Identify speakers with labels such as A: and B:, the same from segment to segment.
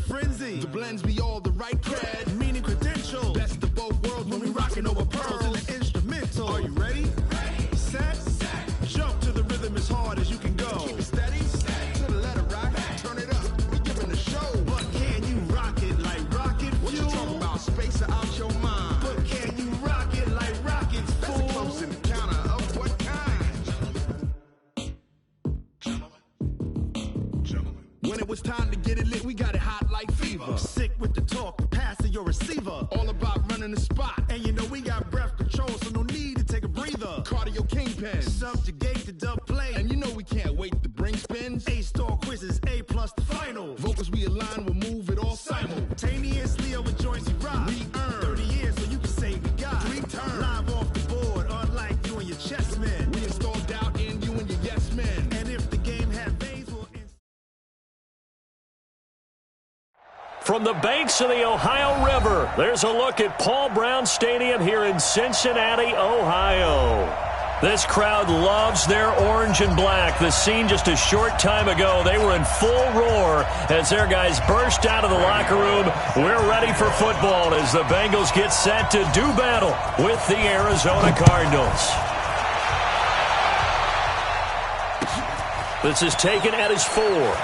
A: frenzy. The blends be all the right cred, meaning credentials. Best of both worlds when we rockin' over pearls in the instrumental. Are you ready? Ready. Set. Jump to the rhythm as hard as you can go. Keep it steady. To the letter rock. Turn it up. We giving the show. But can you rock it like rocket fuel? What you talking about? Space out your mind. But can you rock it like rockets, fool? That's a close encounter of what kind? Gentlemen. When it was time to get it lit, we got it hot like fever. Sick with the talk, pass to your receiver. All about running the spot. And you know we got breath control, so no need to take a breather. Cardio kingpin, subjugate the dub play. And you know we can't wait to bring spins. A-star quizzes, A+ the final. Vocals we align, we'll move it all simultaneously over joints we rock. We earn 30 years so you can say we got 3 turns. Live off the board, unlike you and your chess men. We install doubt in you and your yes men. And if the game had veins, we'll...
B: From the banks of the Ohio River, there's a look at Paul Brown Stadium here in Cincinnati, Ohio. This crowd loves their orange and black. The scene just a short time ago, they were in full roar as their guys burst out of the locker room. We're ready for football as the Bengals get set to do battle with the Arizona Cardinals. This is taken at his 4.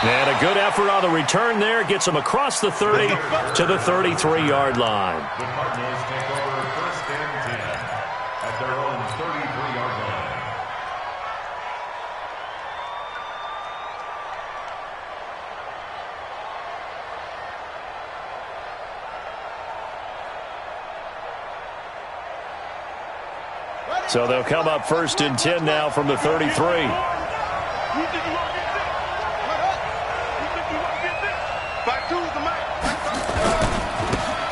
B: And a good effort on the return there. Gets him across the 30 to the 33-yard line.
C: The Cardinals take over first and 10 at their own 33-yard line.
B: So they'll come up first and 10 now from the 33.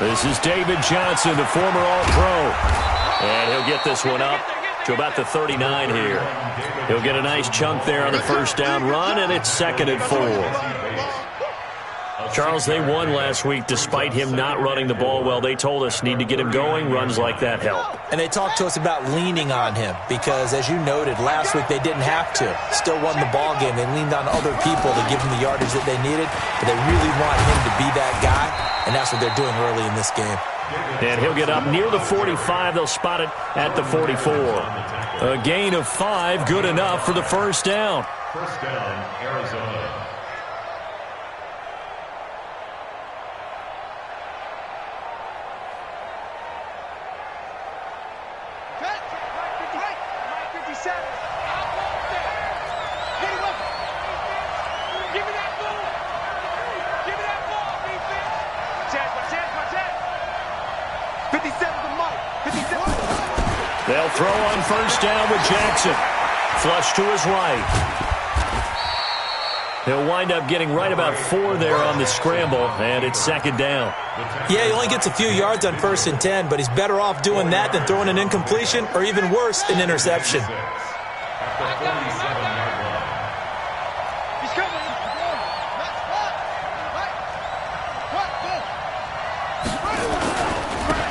B: This is David Johnson, the former All-Pro. And he'll get this one up to about the 39 here. He'll get a nice chunk there on the first down run, and it's 2nd and 4. Charles, they won last week despite him not running the ball well. They told us need to get him going. Runs like that help.
D: And they talked to us about leaning on him because, as you noted, last week they didn't have to. Still won the ball game. They leaned on other people to give them the yardage that they needed, but they really want him to be that guy, and that's what they're doing early in this game.
B: And he'll get up near the 45. They'll spot it at the 44. A gain of 5, good enough for the first down.
C: First down, Arizona.
B: They'll throw on first down with Jackson. Flush to his right. He'll wind up getting right about 4 there on the scramble, and it's 2nd down.
D: Yeah, he only gets a few yards on 1st and 10, but he's better off doing that than throwing an incompletion or even worse, an interception.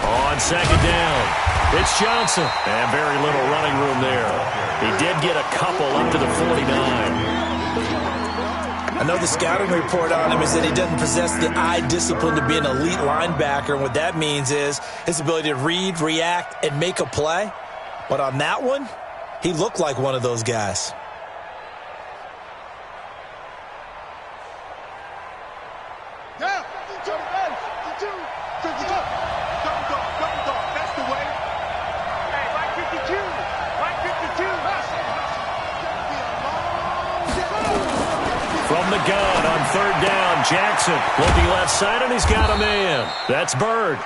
B: On 2nd down. It's Johnson, and very little running room there. He did get a couple up to the 49.
D: I know the scouting report on him is that he doesn't possess the eye discipline to be an elite linebacker, and what that means is his ability to read, react, and make a play. But on that one, he looked like one of those guys.
B: From the gun on 3rd down, Jackson looking left side, and he's got a man. That's Bird.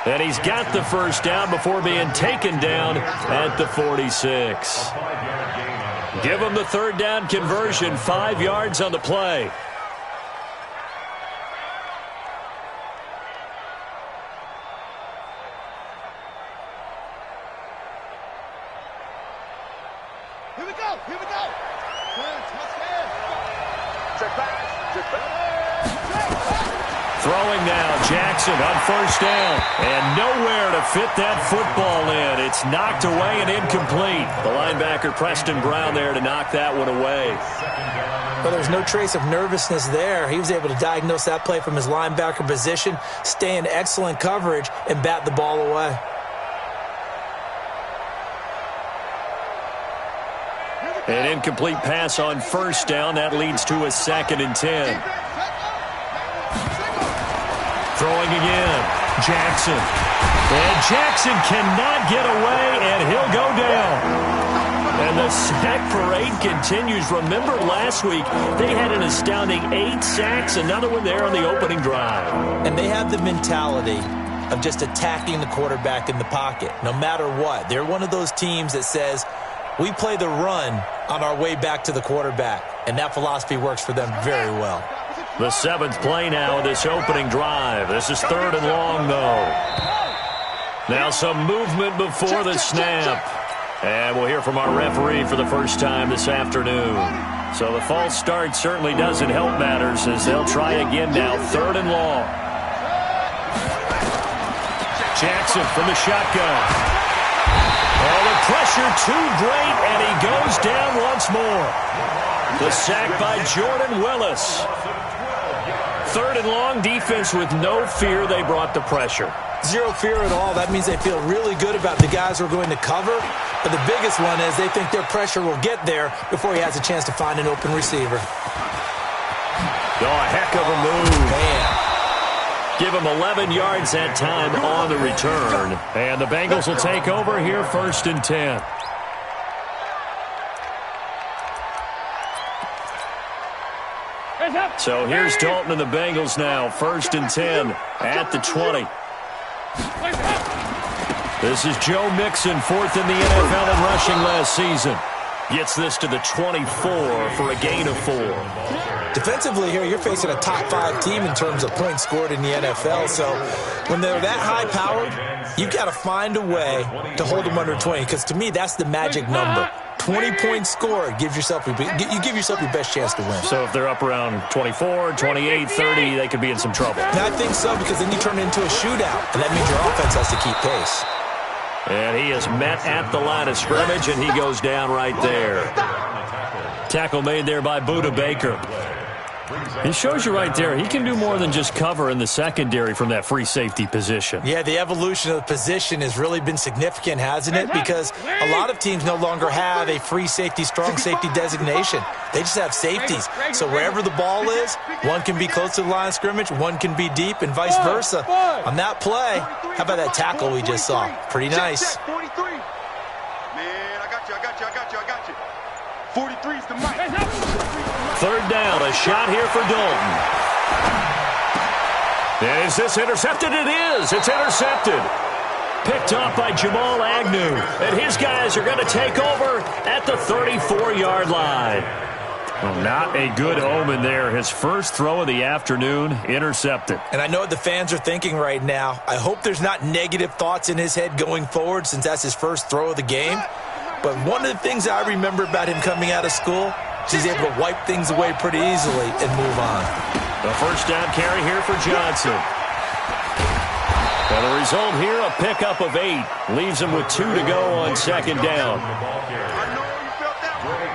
B: And he's got the first down before being taken down at the 46. Give him the 3rd down conversion, 5 yards on the play.
A: Here we go. Here we go.
B: Throwing now, Jackson on first down. And nowhere to fit that football in. It's knocked away and incomplete. The linebacker, Preston Brown, there to knock that one away.
D: Well, there's no trace of nervousness there. He was able to diagnose that play from his linebacker position, stay in excellent coverage, and bat the ball away.
B: An incomplete pass on first down. That leads to a 2nd and 10. Throwing again, Jackson. And Jackson cannot get away, and he'll go down. And the sack parade continues. Remember last week, they had an astounding 8 sacks, another one there on the opening drive.
D: And they have the mentality of just attacking the quarterback in the pocket, no matter what. They're one of those teams that says, we play the run on our way back to the quarterback, and that philosophy works for them very well.
B: The 7th play now of this opening drive. This is 3rd and long, though. Now some movement before the snap. And we'll hear from our referee for the first time this afternoon. So the false start certainly doesn't help matters as they'll try again now. 3rd and long. Jackson from the shotgun. Oh, the pressure too great, and he goes down once more. The sack by Jordan Willis. 3rd and long, defense with no fear. They brought the pressure.
D: Zero fear at all. That means they feel really good about the guys who are going to cover. But the biggest one is they think their pressure will get there before he has a chance to find an open receiver.
B: Oh, a heck of a move.
D: Man.
B: Give him 11 yards that time on the return. And the Bengals will take over here, 1st and 10. So here's Dalton and the Bengals now, 1st and 10 at the 20. This is Joe Mixon, 4th in the NFL in rushing last season. Gets this to the 24 for a gain of 4.
D: Defensively here, you're facing a top 5 team in terms of points scored in the NFL. So when they're that high-powered, you've got to find a way to hold them under 20. Because to me, that's the magic number. 20 points scored, you give yourself your best chance to win.
B: So if they're up around 24, 28, 30, they could be in some trouble.
D: And I think so, because then you turn it into a shootout, and that means your offense has to keep pace.
B: And he is met at the line of scrimmage, and he goes down right there. Tackle made there by Budda Baker. He shows you right there, he can do more than just cover in the secondary from that free safety position.
D: Yeah, the evolution of the position has really been significant, hasn't it? Because a lot of teams no longer have a free safety, strong safety designation. They just have safeties. So wherever the ball is, one can be close to the line of scrimmage, one can be deep, and vice versa. On that play, how about that tackle we just saw? Pretty nice.
E: 43. Man, I got you. 43's the mic.
B: 3rd down, a shot here for Dalton. And is this intercepted? It is. It's intercepted. Picked off by Jamal Agnew. And his guys are going to take over at the 34-yard line. Well, not a good omen there. His first throw of the afternoon, intercepted.
D: And I know what the fans are thinking right now. I hope there's not negative thoughts in his head going forward since that's his first throw of the game. But one of the things I remember about him coming out of school, he's able to wipe things away pretty easily and move on.
B: The first down carry here for Johnson. And the result here, a pickup of 8. Leaves him with 2 to go on 2nd down.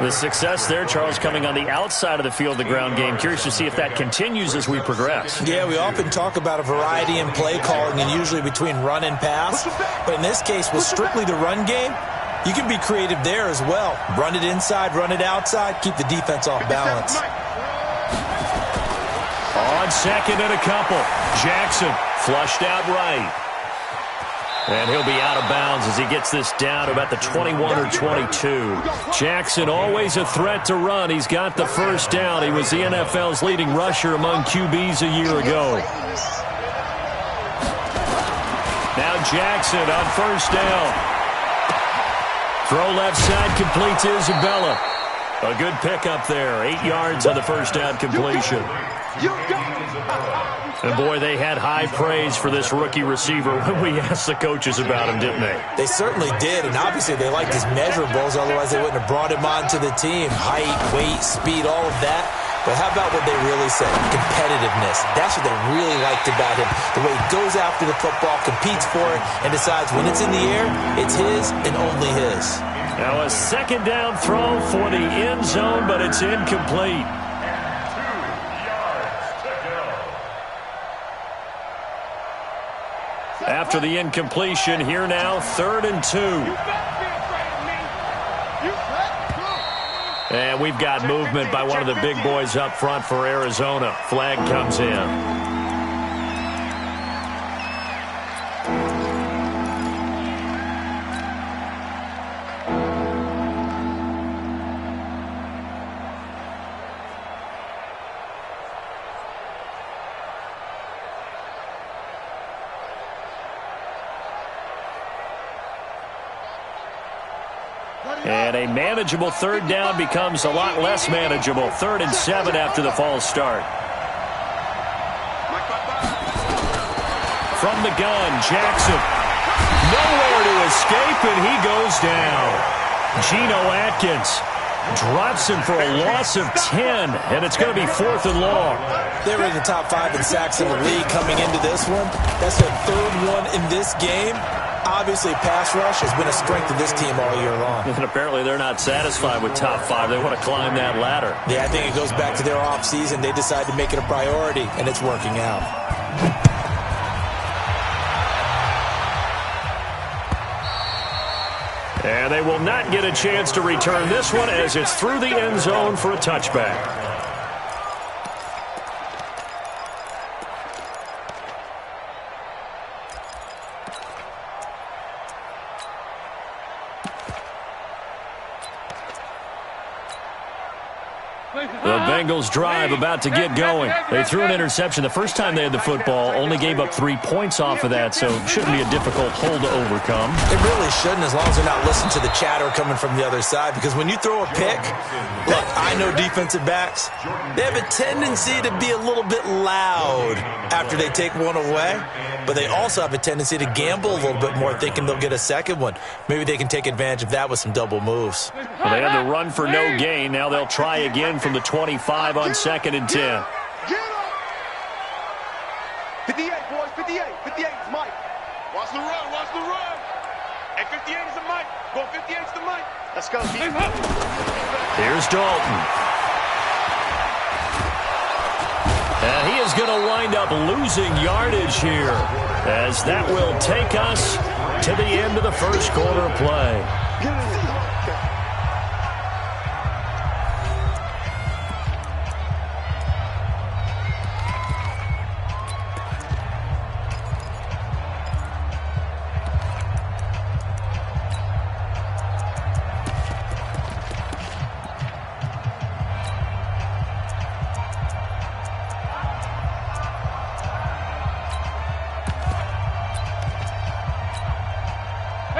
B: The success there, Charles, coming on the outside of the field, the ground game. Curious to see if that continues as we progress.
D: Yeah, we often talk about a variety in play calling and usually between run and pass. But in this case, with strictly the run game, you can be creative there as well. Run it inside, run it outside, keep the defense off balance.
B: On 2nd and a couple, Jackson flushed out right. And he'll be out of bounds as he gets this down to about the 21 or 22. Jackson always a threat to run. He's got the first down. He was the NFL's leading rusher among QBs a year ago. Now Jackson on first down. Throw left side, complete to Isabella. A good pickup there. 8 yards on the first down completion. And boy, they had high praise for this rookie receiver when we asked the coaches about him, didn't they?
D: They certainly did, and obviously they liked his measurables, otherwise they wouldn't have brought him onto the team. Height, weight, speed, all of that. But how about what they really said? Competitiveness. That's what they really liked about him. The way he goes after the football, competes for it, and decides when it's in the air, it's his and only his.
B: Now a second down throw for the end zone, but it's incomplete. After the incompletion, here now, 3rd and 2. And we've got movement by one of the big boys up front for Arizona. Flag comes in. And a manageable 3rd down becomes a lot less manageable. 3rd and 7 after the false start. From the gun, Jackson. Nowhere to escape, and he goes down. Geno Atkins drops him for a loss of 10, and it's going to be 4th and long.
D: They were in the top 5 in sacks in the league coming into this one. That's their 3rd one in this game. Obviously, pass rush has been a strength of this team all year long.
B: And apparently they're not satisfied with top 5. They want to climb that ladder.
D: Yeah, I think it goes back to their offseason. They decided to make it a priority, and it's working out.
B: And they will not get a chance to return this one as it's through the end zone for a touchback. The Bengals drive about to get going. They threw an interception the first time they had the football, only gave up 3 points off of that, so it shouldn't be a difficult hole to overcome.
D: It really shouldn't, as long as they're not listening to the chatter coming from the other side, because when you throw a pick, look, I know defensive backs, they have a tendency to be a little bit loud after they take one away, but they also have a tendency to gamble a little bit more, thinking they'll get a second one. Maybe they can take advantage of that with some double moves.
B: Well, they had to run for no gain. Now they'll try again from the 25 on 2nd and 10.
E: 58, boys, 58. 58 is Mike. Watch the run, watch the run. Hey, 58 is the Mike. Go 58 is the Mike. Let's go.
B: Here's Dalton. And he is going to wind up losing yardage here, as that will take us to the end of the first quarter of play.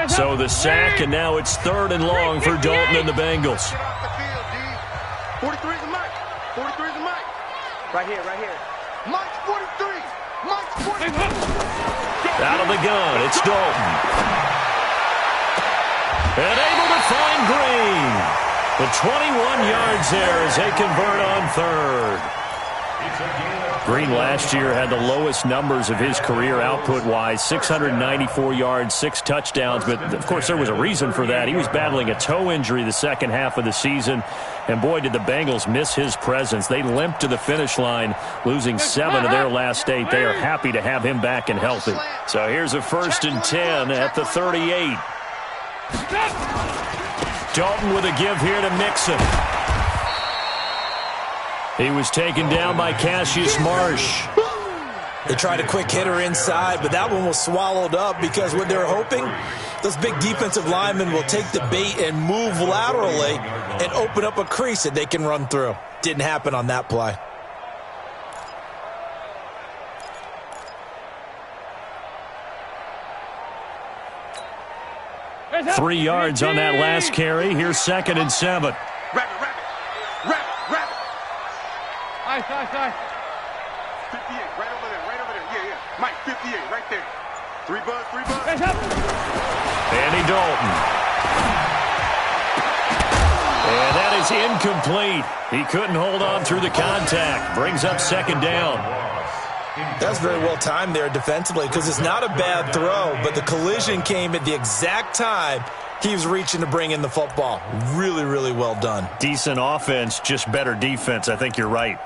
B: So the sack, and now it's 3rd and long for Dalton and the Bengals.
E: 43 is the Mike. 43 is the Mike. Right here, right here. Mike's 43. Mike's 43.
B: Out of the gun, it's Dalton. And able to find Green. The 21 yards there as they convert on 3rd. Green last year had the lowest numbers of his career output-wise, 694 yards, 6 touchdowns. But, of course, there was a reason for that. He was battling a toe injury the second half of the season. And, boy, did the Bengals miss his presence. They limped to the finish line, losing 7 of their last 8. They are happy to have him back and healthy. So here's a 1st and 10 at the 38. Dalton with a give here to Mixon. He was taken down by Cassius Marsh.
D: They tried a quick hitter inside, but that one was swallowed up because what they're hoping, those big defensive linemen will take the bait and move laterally and open up a crease that they can run through. Didn't happen on that play.
B: Three yards on that last carry. Here's 2nd and 7.
E: Rabbit. 58, right over there. Yeah. Mike, 58, right there. 3 buzz.
B: Andy Dalton. And that is incomplete. He couldn't hold on through the contact. Brings up second down.
D: That's very well timed there defensively because it's not a bad throw, but the collision came at the exact time he was reaching to bring in the football. Really, really well done.
B: Decent offense, just better defense. I think you're right.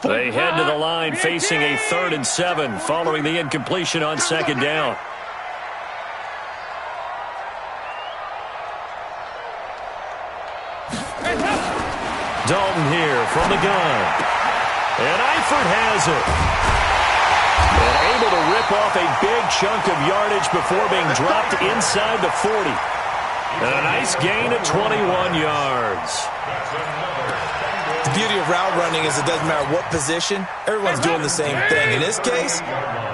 B: They head to the line facing a 3rd and 7 following the incompletion on second down. Dalton here from the gun. And Eifert has it. And able to rip off a big chunk of yardage before being dropped inside the 40. And a nice gain of 21 yards.
D: The beauty of route running is it doesn't matter what position. Everyone's doing the same thing. In this case,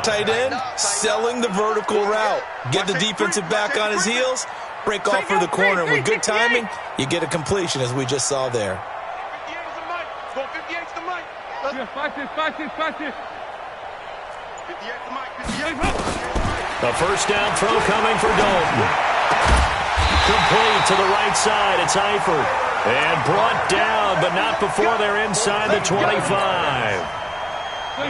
D: tight end, selling the vertical route. Get the defensive back on his heels, break off for the corner. And with good timing, you get a completion as we just saw there.
B: A first down throw coming for Dalton. Complete to the right side. It's Eifert. And brought down, but not before they're inside the 25.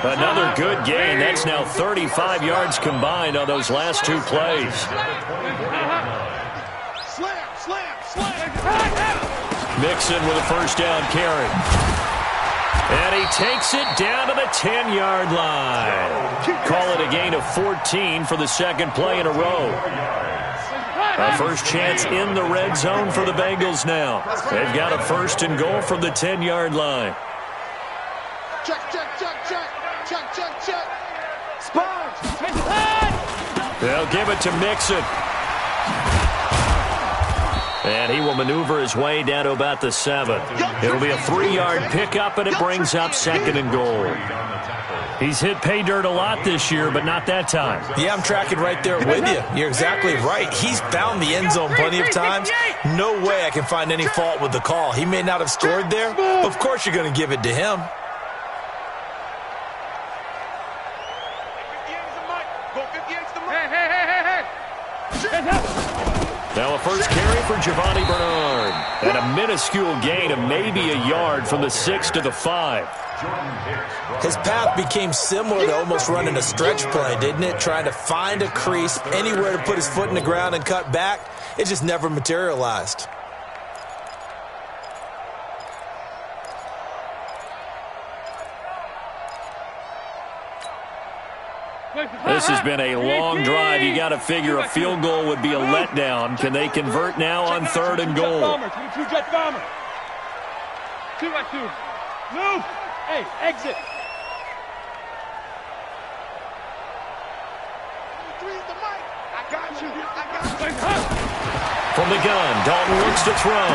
B: Another good gain. That's now 35 yards combined on those last two plays. Mixon with a first down carry. And he takes it down to the 10-yard line. Call it a gain of 14 for the second play in a row. A first chance in the red zone for the Bengals now. They've got a first and goal from the 10-yard line.
E: Check, check, check, check. Check, check, check. Sponge.
B: They'll give it to Mixon. And he will maneuver his way down to about the 7. It'll be a 3-yard pickup, and it brings up second and goal. He's hit pay dirt a lot this year, but not that time.
D: Yeah, I'm tracking right there with you. You're exactly right. He's found the end zone plenty of times. No way I can find any fault with the call. He may not have scored there, but of course you're going to give it to him.
B: Now a first carry for Giovanni Bernard. And a minuscule gain of maybe a yard from the 6 to the 5.
D: His path became similar to almost running a stretch play, didn't it? Trying to find a crease, anywhere to put his foot in the ground and cut back. It just never materialized.
B: This has been a long drive. You got to figure a field goal would be a letdown. Can they convert now on 3rd and goal?
E: 2-2. Move. Hey, exit. I got you.
B: From the gun, Dalton looks to throw.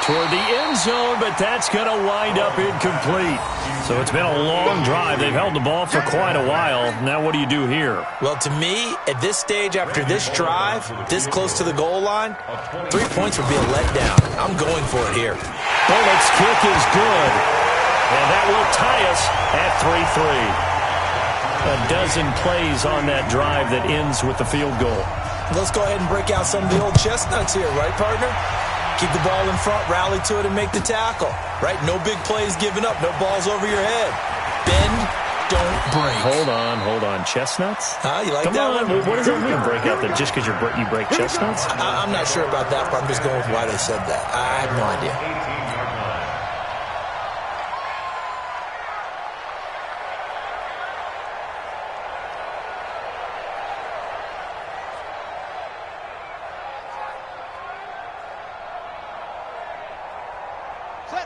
B: Toward the end zone, but that's going to wind up incomplete. So it's been a long drive. They've held the ball for quite a while. Now what do you do here?
D: Well, to me, at this stage, after this drive, this close to the goal line, 3 points would be a letdown. I'm going for it here.
B: Bullock's kick is good. And that will tie us at 3-3. A dozen plays on that drive that ends with the field goal.
D: Let's go ahead and break out some of the old chestnuts here, right, partner? Keep the ball in front, rally to it, and make the tackle. Right? No big plays given up. No balls over your head. Bend, don't break.
B: Hold on. Chestnuts?
D: Huh? You like
B: Come
D: that
B: on.
D: one?
B: What does that mean, break out that just because you break chestnuts?
D: I'm not sure about that, but I'm just going with why they said that. I have no idea.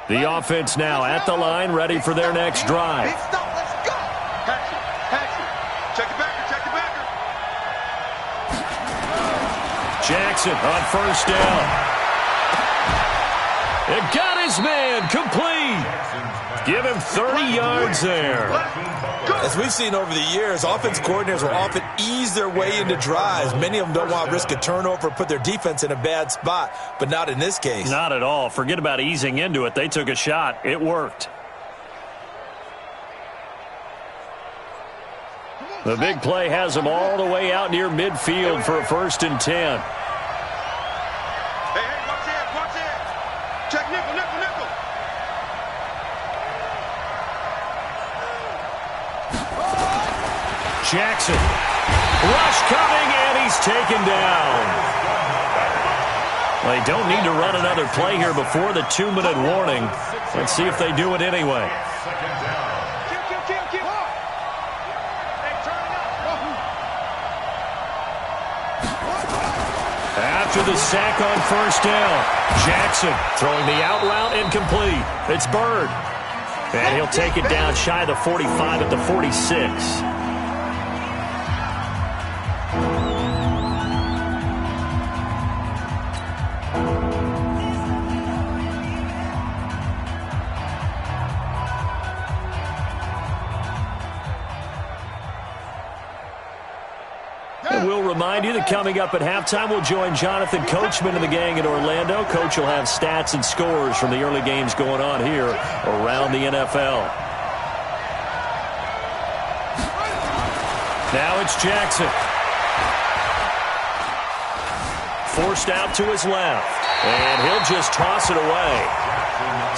B: The offense now at the line, ready for their next drive.
E: Let's go. Pass it. Check the backer.
B: Jackson on first down. It got his man complete. Give him 30 yards there.
D: As we've seen over the years, offense coordinators will often ease their way into drives. Many of them don't want to risk a turnover or put their defense in a bad spot, but not in this case.
B: Not at all. Forget about easing into it. They took a shot. It worked. The big play has them all the way out near midfield for a 1st and 10.
E: Hey, watch it. Check nickel.
B: Jackson. Rush coming, and he's taken down. They don't need to run another play here before the 2-minute warning. Let's see if they do it anyway. After the sack on 1st down, Jackson throwing the out route incomplete. It's Bird. And he'll take it down shy of the 45 at the 46. And we'll remind you that coming up at halftime, we'll join Jonathan Coachman and the gang in Orlando. Coach will have stats and scores from the early games going on here around the NFL. Now it's Jackson. Forced out to his left. And he'll just toss it away.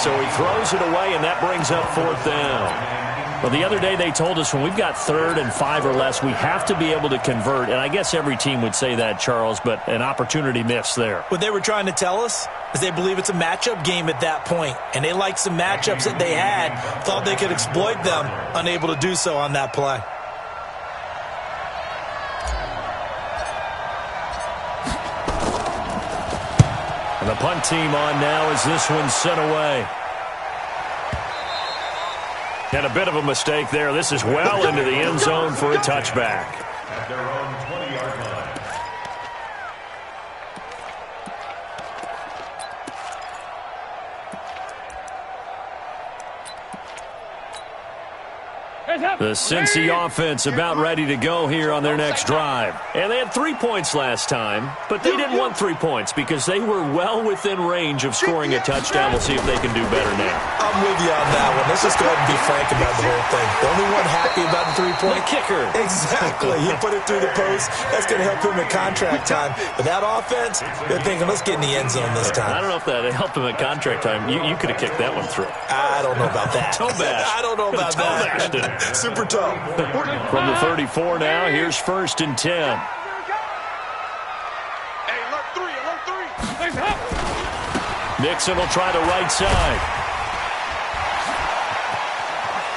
B: So he throws it away, and that brings up 4th down. Well, the other day they told us when we've got 3rd and 5 or less, we have to be able to convert. And I guess every team would say that, Charles, but an opportunity missed there.
D: What they were trying to tell us is they believe it's a matchup game at that point. And they liked some matchups that they had, thought they could exploit them, unable to do so on that play.
B: And the punt team on now as this one's sent away. And a bit of a mistake there. This is well into the end zone for a touchback.
C: At their own 20-yard line.
B: The Cincy offense about ready to go here on their next drive. And they had 3 points last time, but they didn't want 3 points because they were well within range of scoring a touchdown. We'll see if they can do better now.
D: I'm with you on that one. Let's just go ahead and be frank about the whole thing. The only one happy about the 3-point?
B: The kicker.
D: Exactly. He put it through the post. That's going to help him at contract time. But that offense, they're thinking, let's get in the end zone this time.
B: I don't know if that helped him at contract time. You could have kicked that one through.
D: I don't know about that.
B: Toe bash.
D: I don't know about that. Super tough.
B: From the 34 now, here's 1st and 10.
E: Hey, alert 3.
B: Nixon will try the right side.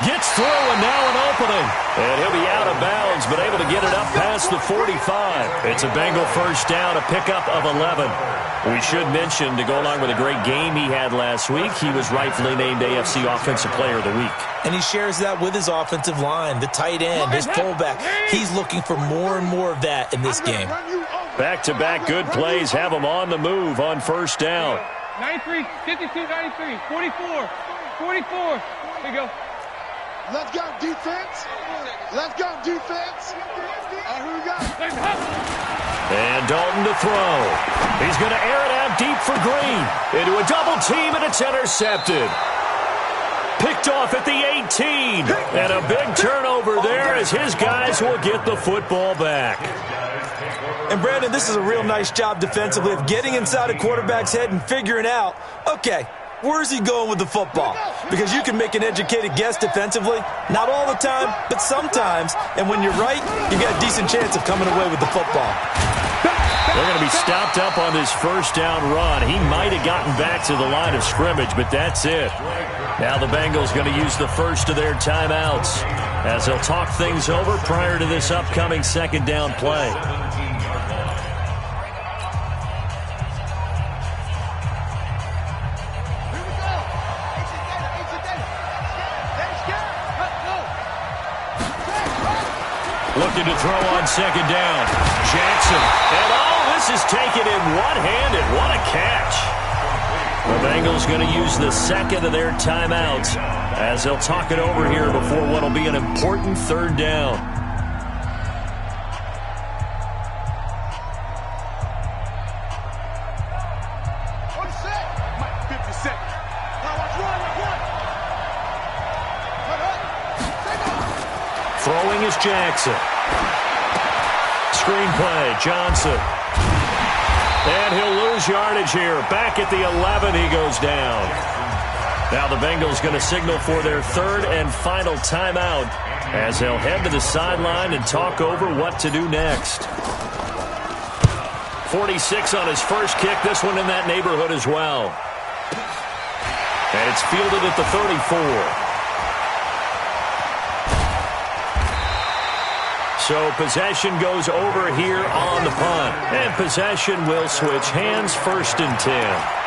B: Gets through, and now an opening. And he'll be out of bounds, but able to get it up past the 45. It's a Bengal 1st down, a pickup of 11. We should mention, to go along with a great game he had last week, he was rightfully named AFC Offensive Player of the Week.
D: And he shares that with his offensive line, the tight end, his fullback. He's looking for more and more of that in this game.
B: Back-to-back good plays have him on the move on 1st down.
F: 93, 52, 93, 44, 44. Here you go.
G: Let's go, defense. Let's go, defense. Who we got?
B: And Dalton to throw. He's going to air it out deep for Green. Into a double team, and it's intercepted. Picked off at the 18. And a big turnover there as his guys will get the football back.
D: And, Brandon, this is a real nice job defensively of getting inside a quarterback's head and figuring out, okay, where's he going with the football? Because you can make an educated guess defensively. Not all the time, but sometimes. And when you're right, you've got a decent chance of coming away with the football.
B: They're going to be stopped up on this 1st down run. He might have gotten back to the line of scrimmage, but that's it. Now the Bengals going to use the first of their timeouts as they'll talk things over prior to this upcoming 2nd down play. Looking to throw on 2nd down. Jackson. And this is taken in one-handed. What a catch. The Bengals going to use the 2nd of their timeouts as they'll talk it over here before what will be an important 3rd down. Throwing is Jackson. Screenplay, Johnson. And he'll lose yardage here. Back at the 11, he goes down. Now the Bengals going to signal for their third and final timeout as they'll head to the sideline and talk over what to do next. 46 on his first kick. This one in that neighborhood as well. And it's fielded at the 34. So possession goes over here on the punt. And possession will switch hands, 1st and 10.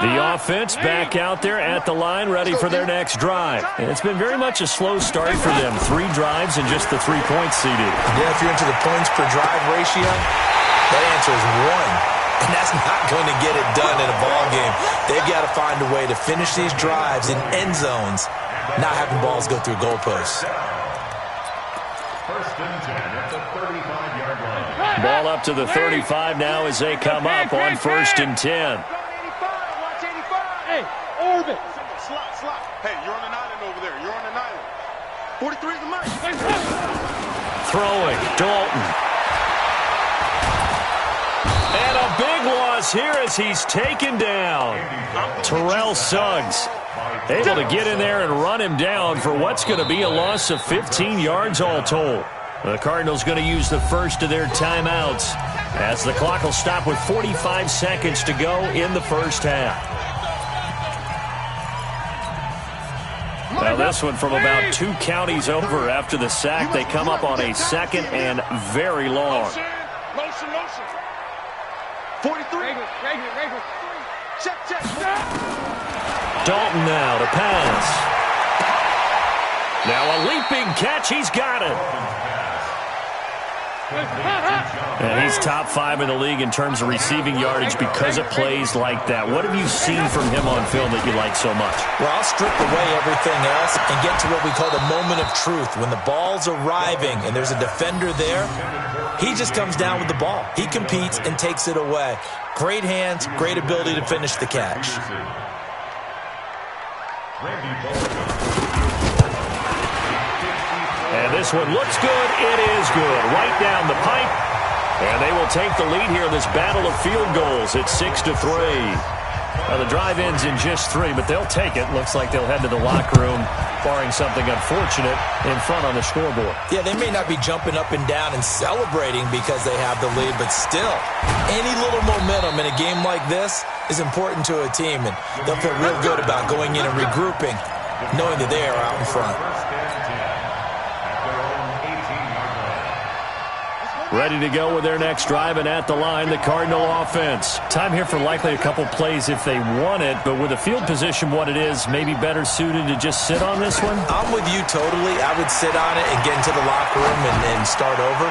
B: The offense back out there at the line, ready for their next drive. And it's been very much a slow start for them. 3 drives and just the 3 points CD.
D: Yeah, if you're into the points per drive ratio, that answer is 1. And that's not going to get it done in a ball game. They've got to find a way to finish these drives in end zones, not having balls go through goalposts.
C: 1st and 10 at the 35-yard line.
B: Ball up to the 35 now as they come up on 1st and 10.
F: Hey, orbit.
E: Slot. Hey, you're on an island over there. You're on an island. 43 is the mic.
B: Throwing, Dalton. And a big loss here as he's taken down. Terrell Suggs able to get in there and run him down for what's going to be a loss of 15 yards all told. The Cardinals going to use the first of their timeouts as the clock will stop with 45 seconds to go in the first half. Now this one from about 2 counties over after the sack. They come up on a 2nd and very long.
E: Motion. 43. Check.
B: Dalton now to pass. Now a leaping catch. He's got it. And he's top 5 in the league in terms of receiving yardage because of plays like that. What have you seen from him on film that you like so much?
D: Well, I'll strip away everything else and get to what we call the moment of truth. When the ball's arriving and there's a defender there, he just comes down with the ball. He competes and takes it away. Great hands, great ability to finish the catch.
B: And this one looks good. It is good. Right down the pipe. And they will take the lead here in this battle of field goals. It's 6-3. Now the drive ends in just 3, but they'll take it. Looks like they'll head to the locker room, barring something unfortunate, in front on the scoreboard.
D: Yeah, they may not be jumping up and down and celebrating because they have the lead, but still, any little momentum in a game like this is important to a team, and they'll feel real good about going in and regrouping, knowing that they are out in front.
B: Ready to go with their next drive, and at the line, the Cardinal offense. Time here for likely a couple plays if they want it, but with the field position what it is, maybe better suited to just sit on this one?
D: I'm with you totally. I would sit on it and get into the locker room and start over.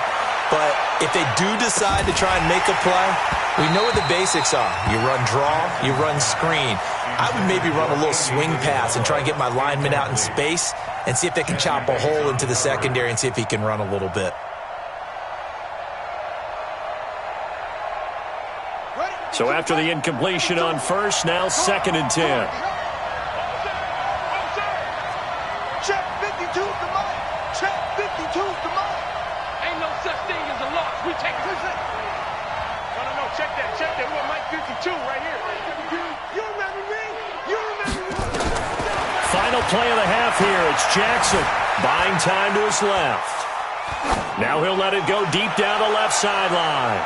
D: But if they do decide to try and make a play, we know what the basics are. You run draw, you run screen. I would maybe run a little swing pass and try and get my lineman out in space and see if they can chop a hole into the secondary and see if he can run a little bit.
B: So after the incompletion on first, now 2nd and 10.
E: Check 52 to Mike. Check 52 to Mike.
F: Ain't no such thing as a loss. We take it.
E: No. Check that. We want Mike 52 right here. You remember me?
B: Final play of the half here. It's Jackson buying time to his left. Now he'll let it go deep down the left sideline.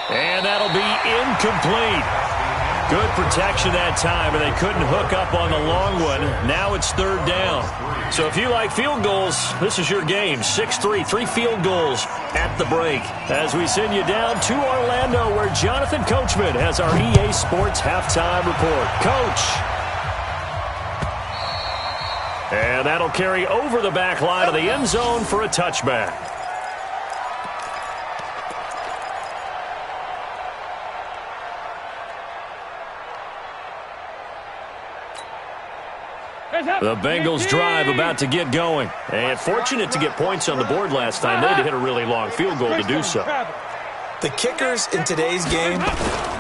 B: And that'll be incomplete. Good protection that time, and they couldn't hook up on the long one. Now it's 3rd down. So if you like field goals, this is your game. 6-3, 3 field goals at the break. As we send you down to Orlando, where Jonathan Coachman has our EA Sports halftime report. Coach. And that'll carry over the back line of the end zone for a touchback. The Bengals drive about to get going. And fortunate to get points on the board last time. They had to hit a really long field goal to do so.
D: The kickers in today's game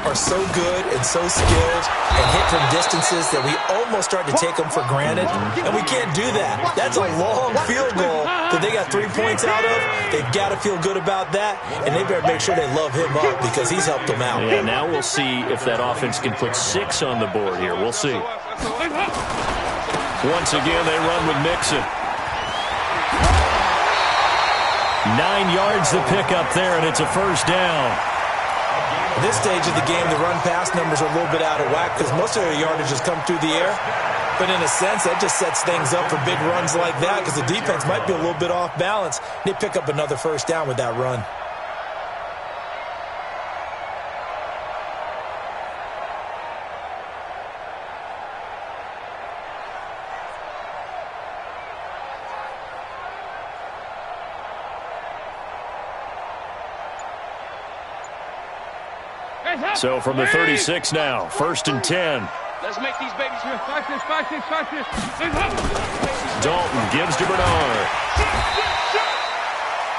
D: are so good and so skilled and hit from distances that we almost start to take them for granted, and we can't do that. That's a long field goal that they got 3 points out of. They've got to feel good about that, and they better make sure they love him up because he's helped them out.
B: Yeah, now we'll see if that offense can put 6 on the board here. We'll see. Once again, they run with Mixon. 9 yards to pick up there, and it's a first down.
D: At this stage of the game, the run-pass numbers are a little bit out of whack because most of their yardage has come through the air. But in a sense, that just sets things up for big runs like that because the defense might be a little bit off balance. They pick up another first down with that run.
B: So from the 36 now, 1st and 10.
F: Let's make these babies here. Watch this.
B: Dalton gives to Bernard.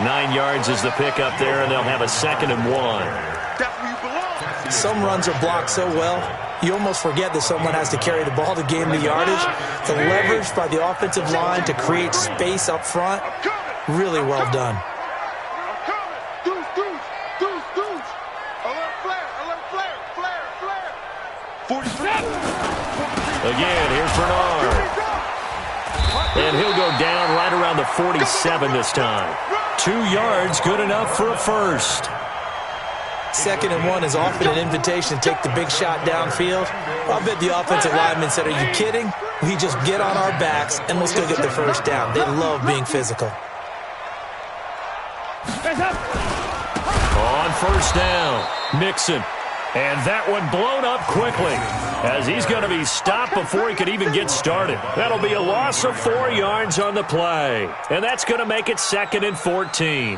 B: 9 yards is the pickup there, and they'll have a 2nd and 1.
E: That's where you belong.
D: Some runs are blocked so well, you almost forget that someone has to carry the ball to gain the yardage. The leverage by the offensive line to create space up front, really well done.
G: I'm coming. Deuce. Alert flare.
E: 43.
B: Again, here's Bernard. And he'll go down right around the 47 this time. 2 yards, good enough for a first.
D: 2nd and 1 is often an invitation to take the big shot downfield. I bet the offensive lineman said, are you kidding? We just get on our backs and let's go get the first down. They love being physical.
B: On first down, Mixon. And that one blown up quickly as he's going to be stopped before he could even get started. That'll be a loss of 4 yards on the play. And that's going to make it 2nd and 14.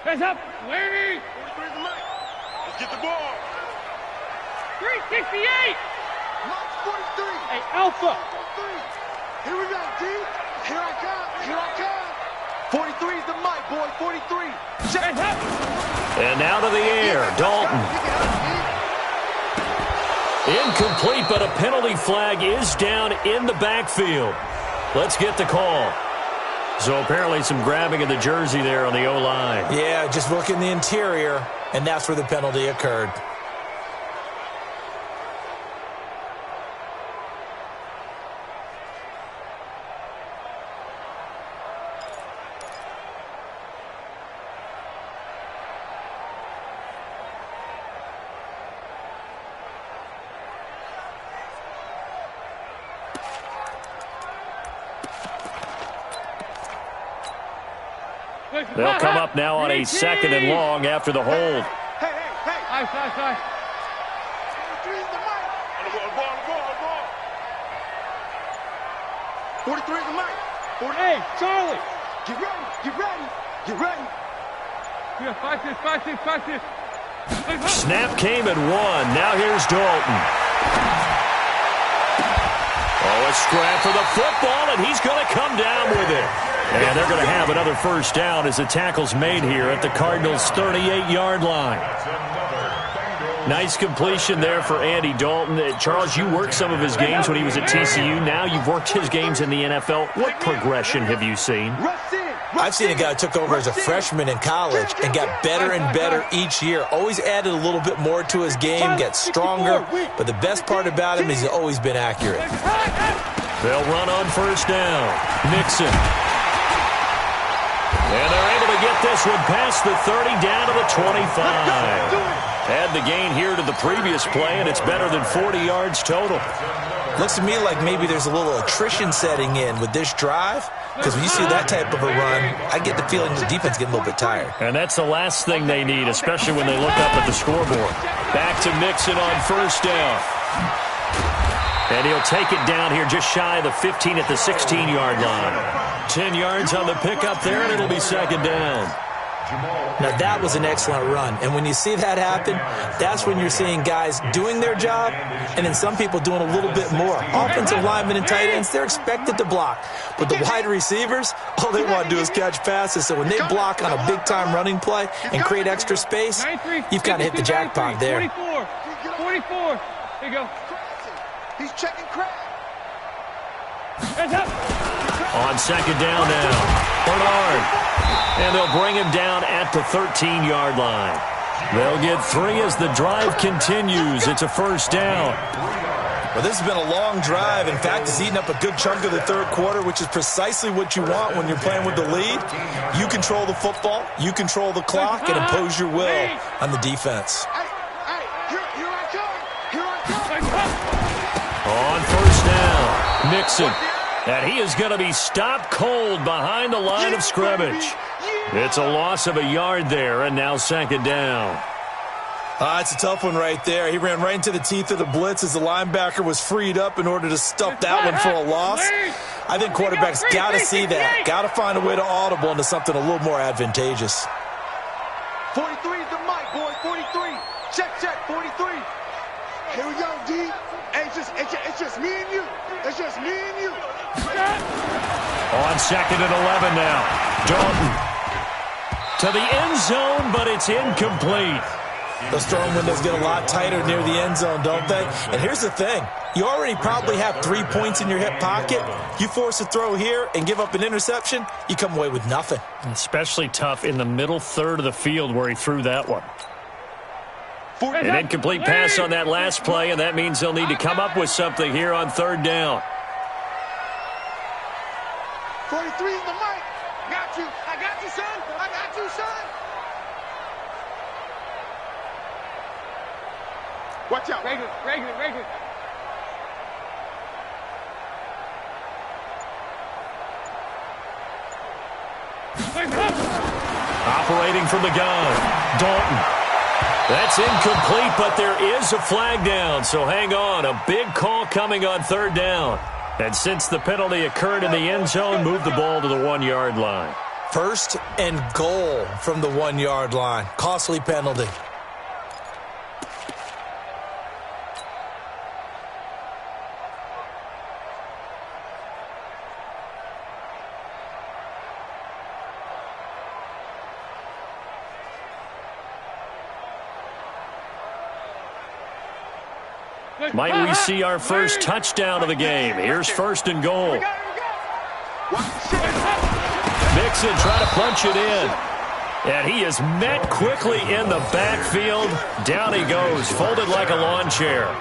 F: Hands up. Lady.
E: 43's the mic. Let's get the ball.
F: 368.
G: March 43.
F: Hey, Alpha.
G: 43. Here we go, D. Here I come.
E: 43's the mic, boy. 43.
F: Hands up.
B: And now to the air, Dalton. Incomplete, but a penalty flag is down in the backfield. Let's get the call. So apparently some grabbing of the jersey there on the O-line.
D: Yeah, just look in the interior, and that's where the penalty occurred.
B: They'll come up now on a 2nd and long after the hold.
G: Hey.
F: High.
G: 43's the mic.
E: On the ball. 43's the mic.
F: Hey, Charlie.
G: Get ready.
F: Here, 5-6.
B: Snap came at 1. Now here's Dalton. Oh, a scrap for the football, and he's going to come down with it. And they're going to have another first down as the tackle's made here at the Cardinals' 38-yard line. Nice completion there for Andy Dalton. Charles, you worked some of his games when he was at TCU. Now you've worked his games in the NFL. What progression have you seen?
D: I've seen a guy who took over as a freshman in college and got better and better each year. Always added a little bit more to his game, gets stronger. But the best part about him is he's always been accurate.
B: They'll run on first down. Mixon. And they're able to get this one past the 30 down to the 25. Add the gain here to the previous play, and it's better than 40 yards total.
D: Looks to me like maybe there's a little attrition setting in with this drive, because when you see that type of a run, I get the feeling the defense getting a little bit tired.
B: And that's the last thing they need, especially when they look up at the scoreboard. Back to Mixon on first down. And he'll take it down here just shy of the 15 at the 16-yard line. 10 yards on the pickup there, and it'll be 2nd down.
D: Now, that was an excellent run. And when you see that happen, that's when you're seeing guys doing their job and then some people doing a little bit more. Offensive linemen and tight ends, they're expected to block. But the wide receivers, all they want to do is catch passes. So when they block on a big-time running play and create extra space, you've kind of hit the jackpot there.
F: 44. Here you go.
G: He's checking crap.
F: Hands up.
B: On second down now, Bernard. And they'll bring him down at the 13-yard line. They'll get 3 as the drive continues. It's a first down.
D: Well, this has been a long drive. In fact, it's eaten up a good chunk of the third quarter, which is precisely what you want when you're playing with the lead. You control the football, you control the clock, and impose your will on the defense.
G: Here I come.
B: On first down, Nixon. And he is going to be stopped cold behind the line of scrimmage. It's a loss of a yard there, and now second down.
D: It's a tough one right there. He ran right into the teeth of the blitz as the linebacker was freed up in order to stuff that one for a loss. I think quarterbacks got to see that. Got to find a way to audible into something a little more advantageous.
E: 43 is the mic, boys. 43. Check, 43.
G: Here we go, D. Hey, it's just me and you. It's just me and you.
B: On second and 11 now. Dalton to the end zone, but it's incomplete.
D: Those throwing windows get a lot tighter near the end zone, don't they? And here's the thing. You already probably have 3 points in your hip pocket. You force a throw here and give up an interception, you come away with nothing.
B: Especially tough in the middle third of the field where he threw that one. An incomplete pass on that last play, and that means they'll need to come up with something here on third down.
G: 43 is the mic. Got you. I got you, son. I got you, son.
E: Watch out.
F: Regular.
B: Operating from the gun, Dalton. That's incomplete, but there is a flag down, so hang on. A big call coming on third down. And since the penalty occurred in the end zone, move the ball to the 1-yard line.
D: First and goal from the 1-yard line. Costly penalty.
B: Might we see our first touchdown of the game? Here's first and goal. Nixon trying to punch it in. And he is met quickly in the backfield. Down he goes, folded like a lawn chair.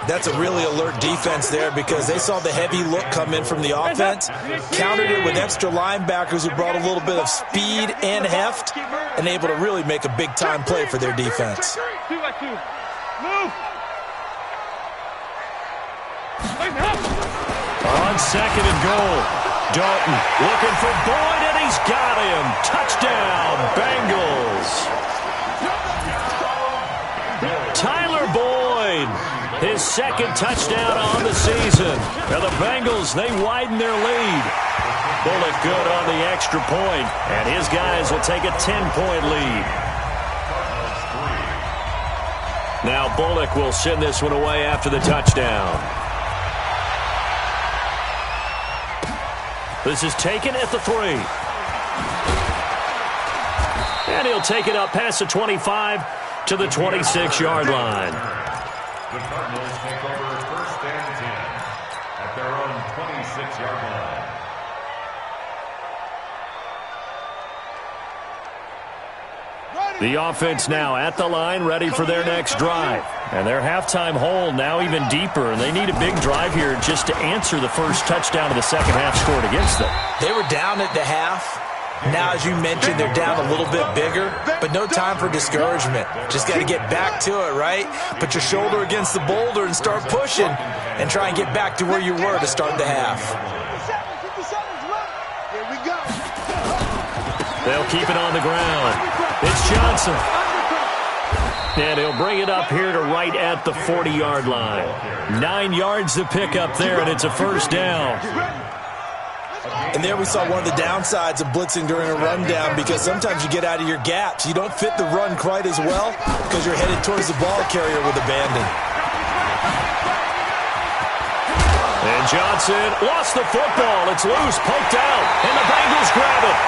D: That's a really alert defense there because they saw the heavy look come in from the offense, countered it with extra linebackers who brought a little bit of speed and heft, and able to really make a big-time play for their defense.
F: 2 by 2. Move.
B: On second and goal, Dalton looking for Boyd, and he's got him. Touchdown, Bengals. Tyler Boyd, his second touchdown on the season. Now the Bengals, they widen their lead. Bullock good on the extra point, and his guys will take a 10-point lead. Now Bullock will send this one away after the touchdown. This is taken at the 3. And he'll take it up past the 25 to the 26-yard line.
C: The Cardinals take over first and 10 at their own 26-yard line.
B: The offense now at the line, ready for their next drive. And their halftime hole now even deeper, and they need a big drive here just to answer the first touchdown of the second half scored against them.
D: They were down at the half. Now, as you mentioned, they're down a little bit bigger, but no time for discouragement. Just got to get back to it, right? Put your shoulder against the boulder and start pushing and try and get back to where you were to start the half.
G: Here we go.
B: They'll keep it on the ground. It's Johnson. And he'll bring it up here to right at the 40-yard line. 9 yards to pick up there, and it's a first down.
D: And there we saw one of the downsides of blitzing during a rundown, because sometimes you get out of your gaps. You don't fit the run quite as well because you're headed towards the ball carrier with abandon.
B: And Johnson lost the football. It's loose, poked out, and the Bengals grab it.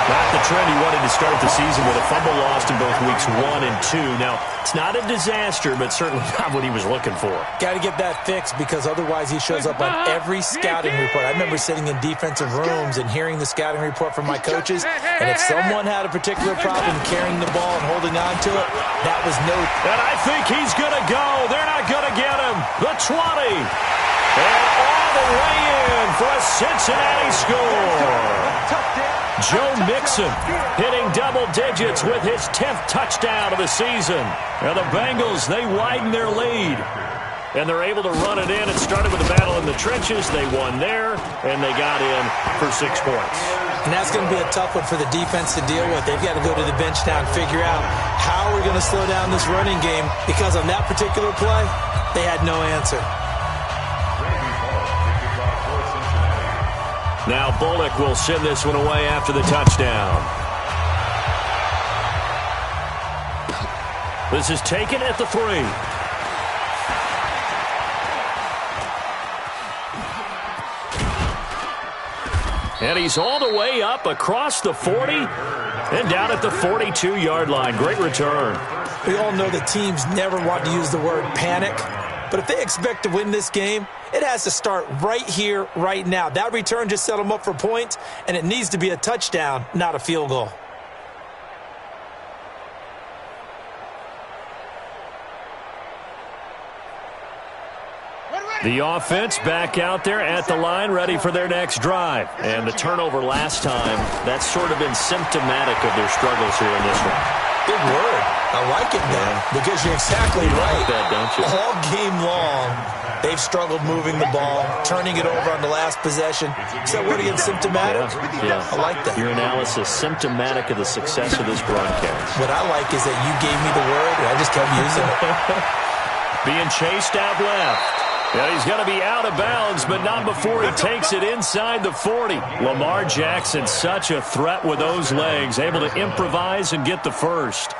B: Not the trend he wanted to start the season with, a fumble lost in both weeks 1 and 2. Now, it's not a disaster, but certainly not what he was looking for.
D: Got to get that fixed, because otherwise he shows up on every scouting report. I remember sitting in defensive rooms and hearing the scouting report from my coaches, and if someone had a particular problem carrying the ball and holding on to it, that was no.
B: And I think he's going to go. They're not going to get him. The 20. And all the way in for a Cincinnati score. Joe Mixon hitting double digits with his 10th touchdown of the season. And the Bengals, they widen their lead. And they're able to run it in. It started with a battle in the trenches. They won there, and they got in for 6 points.
D: And that's going to be a tough one for the defense to deal with. They've got to go to the bench now and figure out how we're going to slow down this running game, because on that particular play, they had no answer.
B: Now Bullock will send this one away after the touchdown. This is taken at the 3. And he's all the way up across the 40 and down at the 42-yard line. Great return.
D: We all know that teams never want to use the word panic, but if they expect to win this game, it has to start right here, right now. That return just set them up for points, and it needs to be a touchdown, not a field goal.
B: The offense back out there at the line, ready for their next drive. And the turnover last time, that's sort of been symptomatic of their struggles here in this one.
D: Big word. I like it now, because you're exactly right.
B: Like that, don't you?
D: All game long, they've struggled moving the ball, turning it over on the last possession. Is that word again, symptomatic?
B: Yeah.
D: I like that.
B: Your analysis, symptomatic of the success of this broadcast.
D: What I like is that you gave me the word, and I just kept using it.
B: Being chased out left. Yeah, he's going to be out of bounds, but not before he takes it inside the 40. Lamar Jackson, such a threat with those legs, able to improvise and get the first.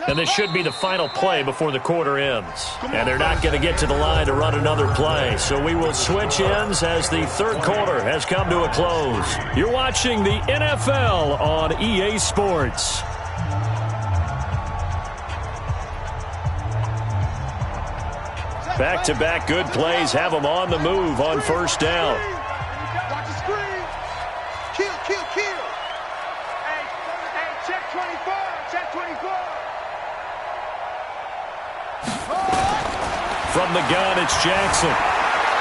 B: And this should be the final play before the quarter ends. And they're not going to get to the line to run another play. So we will switch ends as the third quarter has come to a close. You're watching the NFL on EA Sports. Back-to-back good plays have them on the move on first down.
G: Watch the screen. Kill. Hey, check 24. Check 24.
B: From the gun, it's Jackson.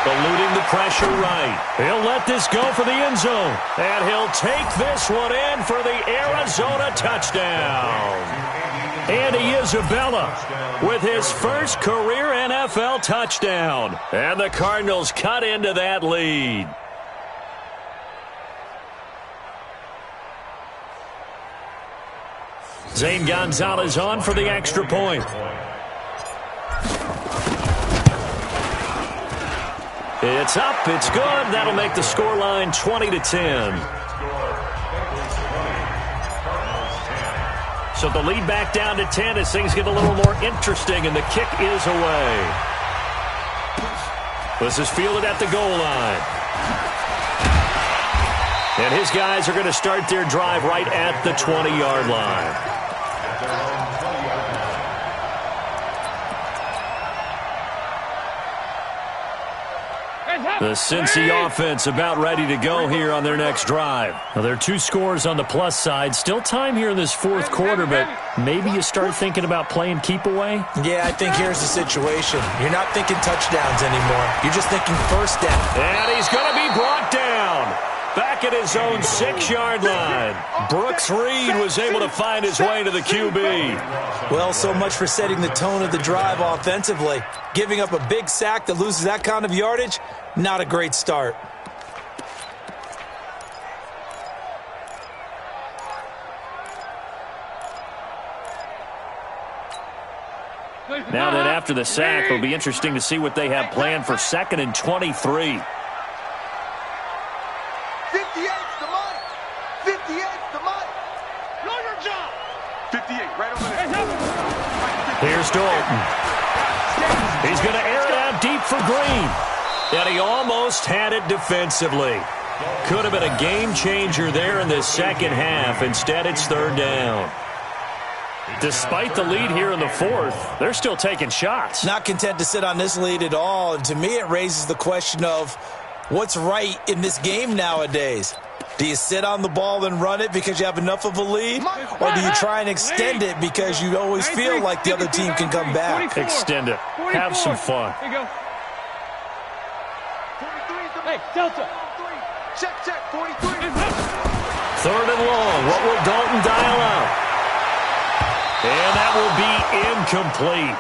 B: Eluding the pressure right. He'll let this go for the end zone. And he'll take this one in for the Arizona touchdown. Andy Isabella with his first career NFL touchdown. And the Cardinals cut into that lead. Zane Gonzalez on for the extra point. It's up, it's good. That'll make the scoreline 20-10. So the lead back down to 10 as things get a little more interesting, and the kick is away. This is fielded at the goal line. And his guys are going to start their drive right at the 20-yard line. The Cincy offense about ready to go here on their next drive. Now, there are 2 scores on the plus side. Still time here in this fourth quarter, but maybe you start thinking about playing keep away?
D: Yeah, I think here's the situation. You're not thinking touchdowns anymore. You're just thinking first down.
B: And he's going to be brought down. Back at his own 6-yard line. Brooks Reed was able to find his way to the QB.
D: Well, so much for setting the tone of the drive offensively. Giving up a big sack that loses that kind of yardage, not a great start.
B: Now then, after the sack, it'll be interesting to see what they have planned for 2nd and 23.
E: 58's the money. 58's the money. Know your job. 58, right over there.
B: Here's Dalton. He's going to air it out deep for Green. And he almost had it defensively. Could have been a game changer there in the second half. Instead, it's 3rd down. Despite the lead here in the 4th, they're still taking shots.
D: Not content to sit on this lead at all. And to me, it raises the question of what's right in this game nowadays. Do you sit on the ball and run it because you have enough of a lead? Or do you try and extend it because you always feel like the other team can come back?
B: Extend it. Have some fun.
F: Here you go. Hey, Delta.
E: Check, 43.
B: 3rd and long. What will Dalton dial out? And that will be incomplete.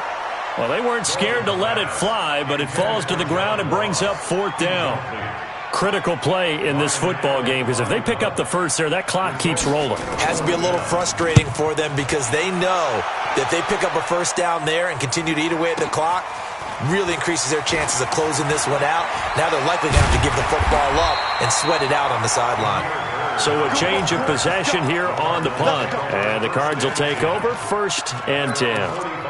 B: Well, they weren't scared to let it fly, but it falls to the ground and brings up 4th down. Critical play in this football game, because if they pick up the first there, that clock keeps rolling.
D: Has to be a little frustrating for them because they know that if they pick up a first down there and continue to eat away at the clock, really increases their chances of closing this one out. Now they're likely going to have to give the football up and sweat it out on the sideline.
B: So a change of possession here on the punt. And the Cards will take over 1st and 10.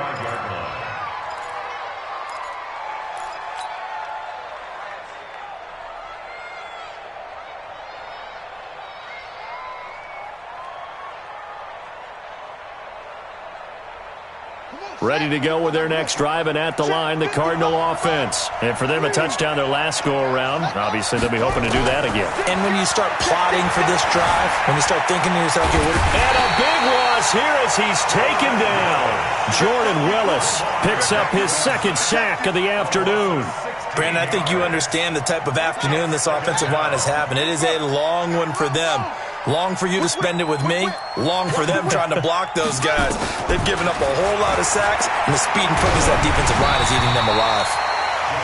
B: Ready to go with their next drive, and at the line, the Cardinal offense. And for them, a touchdown their last go-around. Obviously, they'll be hoping to do that again.
D: And when you start plotting for this drive, when you start thinking to yourself, okay,
B: and a big loss here as he's taken down. Jordan Willis picks up his 2nd sack of the afternoon.
D: Brandon, I think you understand the type of afternoon this offensive line is having. It is a long one for them. Long for you to spend it with me. Long for them trying to block those guys. They've given up a whole lot of sacks, and the speed and quickness of that defensive line is eating them alive.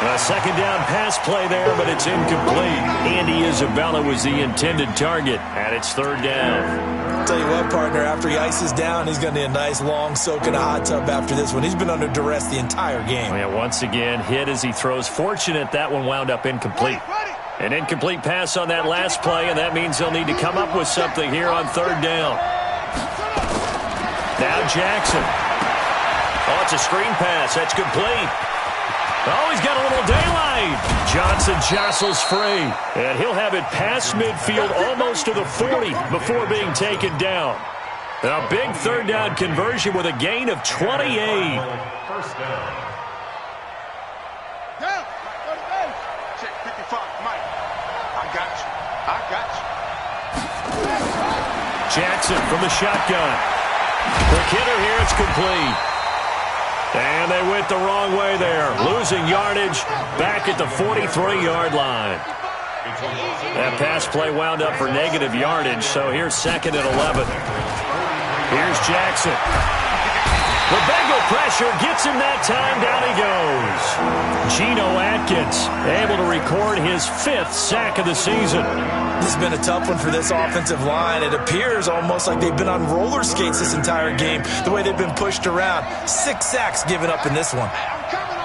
B: A 2nd down pass play there, but it's incomplete. Andy Isabella was the intended target, and it's 3rd down.
D: I'll tell you what, partner, after he ices down, he's going to need a nice long soak in a hot tub after this one. He's been under duress the entire game.
B: Yeah, once again, hit as he throws. Fortunate that one wound up incomplete. An incomplete pass on that last play, and that means they'll need to come up with something here on 3rd down. Now Jackson. Oh, it's a screen pass. That's complete. Oh, he's got a little daylight. Johnson jostles free, and he'll have it past midfield almost to the 40 before being taken down. A big 3rd down conversion with a gain of 28.
C: 1st down.
B: Jackson from the shotgun. Quick hitter here, it's complete. And they went the wrong way there. Losing yardage back at the 43-yard line. That pass play wound up for negative yardage, so here's 2nd and 11. Here's Jackson. The Bengal pressure gets him that time. Down he goes. Geno Atkins able to record his 5th sack of the season.
D: This has been a tough one for this offensive line. It appears almost like they've been on roller skates this entire game, the way they've been pushed around. 6 sacks given up in this one.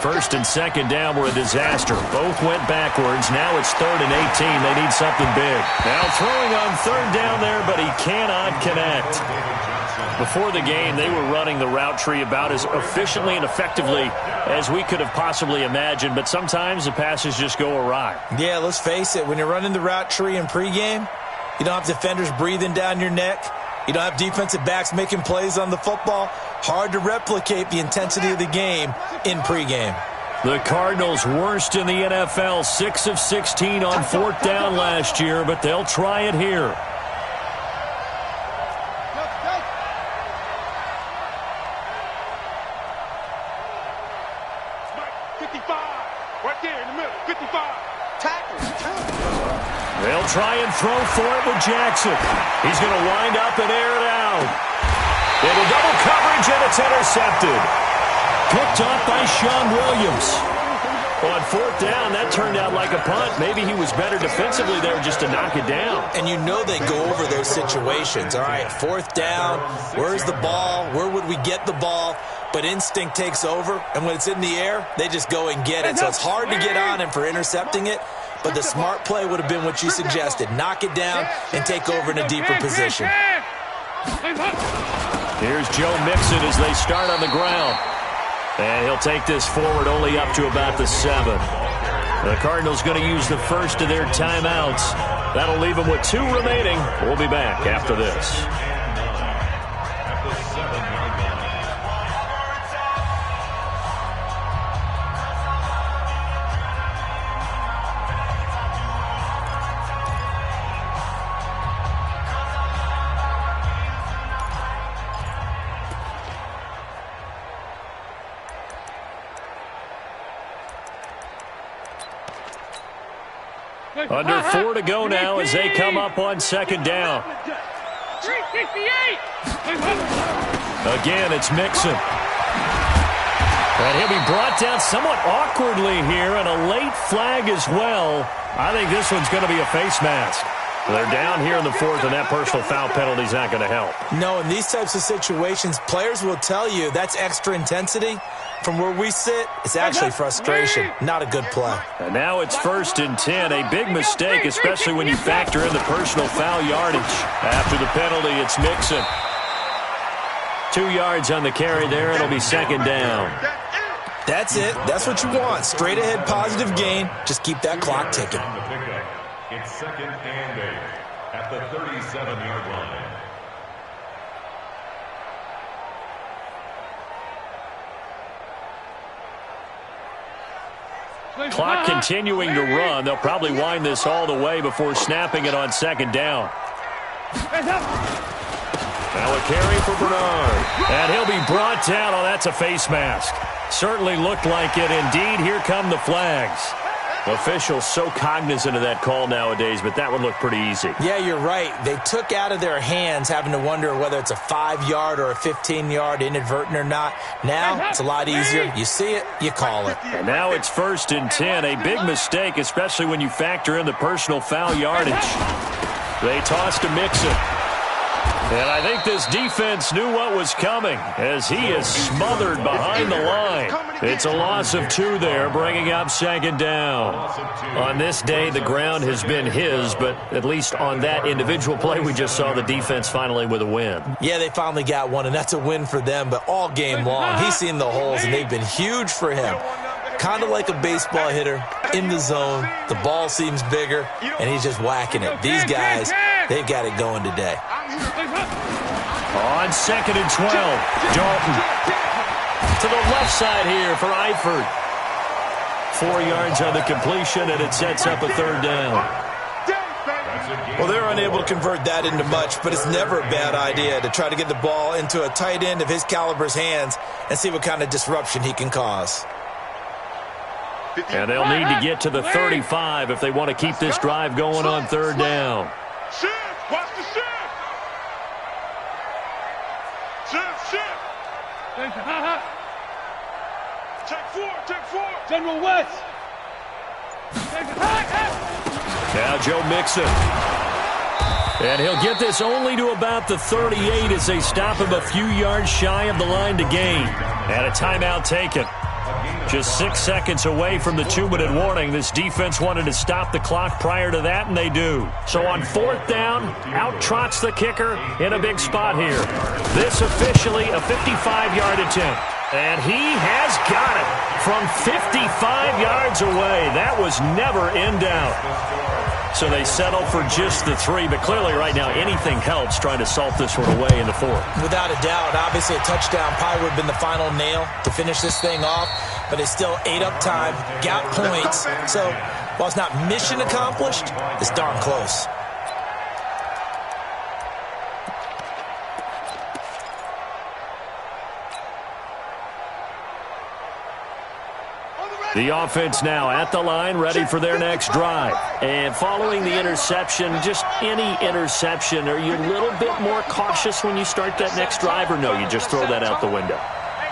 B: 1st and 2nd down were a disaster. Both went backwards. Now it's 3rd and 18. They need something big. Now throwing on 3rd down there, but he cannot connect. Before the game, they were running the route tree about as efficiently and effectively as we could have possibly imagined, but sometimes the passes just go awry.
D: Yeah, let's face it. When you're running the route tree in pregame, you don't have defenders breathing down your neck. You don't have defensive backs making plays on the football. Hard to replicate the intensity of the game in pregame.
B: The Cardinals worst in the NFL, 6 of 16 on 4th down last year, but they'll try it here. They'll try and throw for it with Jackson. He's going to wind up and air it out. Into double coverage, and it's intercepted. Picked up by Sean Williams. On fourth down, that turned out like a punt. Maybe he was better defensively there just to knock it down.
D: And you know they go over those situations. All right, fourth down, where's the ball? Where would we get the ball? But instinct takes over, and when it's in the air, they just go and get it. So it's hard to get on him for intercepting it, but the smart play would have been what you suggested. Knock it down and take over in a deeper position.
B: Here's Joe Mixon as they start on the ground. And he'll take this forward only up to about the 7. The Cardinals going to use the first of their timeouts. That'll leave them with 2 remaining. We'll be back after this. Under 4 to go now as they come up on second down.
F: 368.
B: Again, it's Mixon. And he'll be brought down somewhat awkwardly here, and a late flag as well. I think this one's going to be a face mask. They're down here in the 4th, and that personal foul penalty is not going to help.
D: No, in these types of situations, players will tell you that's extra intensity. From where we sit, it's actually frustration, not a good play.
B: And now it's 1st and 10, a big mistake, especially when you factor in the personal foul yardage. After the penalty, it's Mixon. 2 yards on the carry there. It'll be second down.
D: That's it. That's what you want. Straight ahead positive gain. Just keep that clock ticking.
C: It's 2nd and 8 at the 37-yard line.
B: Clock continuing to run. They'll probably wind this all the way before snapping it on second down. Now a carry for Bernard. And he'll be brought down. Oh, that's a face mask. Certainly looked like it. Indeed, here come the flags. Officials so cognizant of that call nowadays, but that one looked pretty easy.
D: Yeah, you're right. They took out of their hands having to wonder whether it's a 5-yard or a 15-yard inadvertent or not. Now it's a lot easier. You see it, you call it.
B: And now it's 1st and 10. A big mistake, especially when you factor in the personal foul yardage. They toss to Mixon. And I think this defense knew what was coming as he is smothered behind the line. It's a loss of 2 there, bringing up second down. On this day, the ground has been his, but at least on that individual play, we just saw the defense finally with a win.
D: Yeah, they finally got one, and that's a win for them, but all game long, he's seen the holes, and they've been huge for him. Kind of like a baseball hitter in the zone. The ball seems bigger, and he's just whacking it. These guys, they've got it going today.
B: On 2nd and 12, Dalton to the left side here for Eifert. 4 yards on the completion, and it sets up a 3rd down.
D: Well, they're unable to convert that into much, but it's never a bad idea to try to get the ball into a tight end of his caliber's hands and see what kind of disruption he can cause.
B: And they'll need to get to the 35 if they want to keep this drive going on 3rd down.
E: Shift! Watch the shift! Shift, shift! Take 4!
F: General West.
B: Now Joe Mixon. And he'll get this only to about the 38 as they stop him a few yards shy of the line to gain. And a timeout taken. Just 6 seconds away from the 2-minute warning. This defense wanted to stop the clock prior to that, and they do. So on 4th down, out trots the kicker in a big spot here. This officially a 55-yard attempt. And he has got it from 55 yards away. That was never in doubt. So they settle for just the 3, but clearly right now anything helps trying to salt this one away in the 4th.
D: Without a doubt, obviously a touchdown probably would have been the final nail to finish this thing off, but they still ate up time, got points. So while it's not mission accomplished, it's darn close.
B: The offense now at the line, ready for their next drive. And following the interception, just any interception, are you a little bit more cautious when you start that next drive, or no, you just throw that out the window?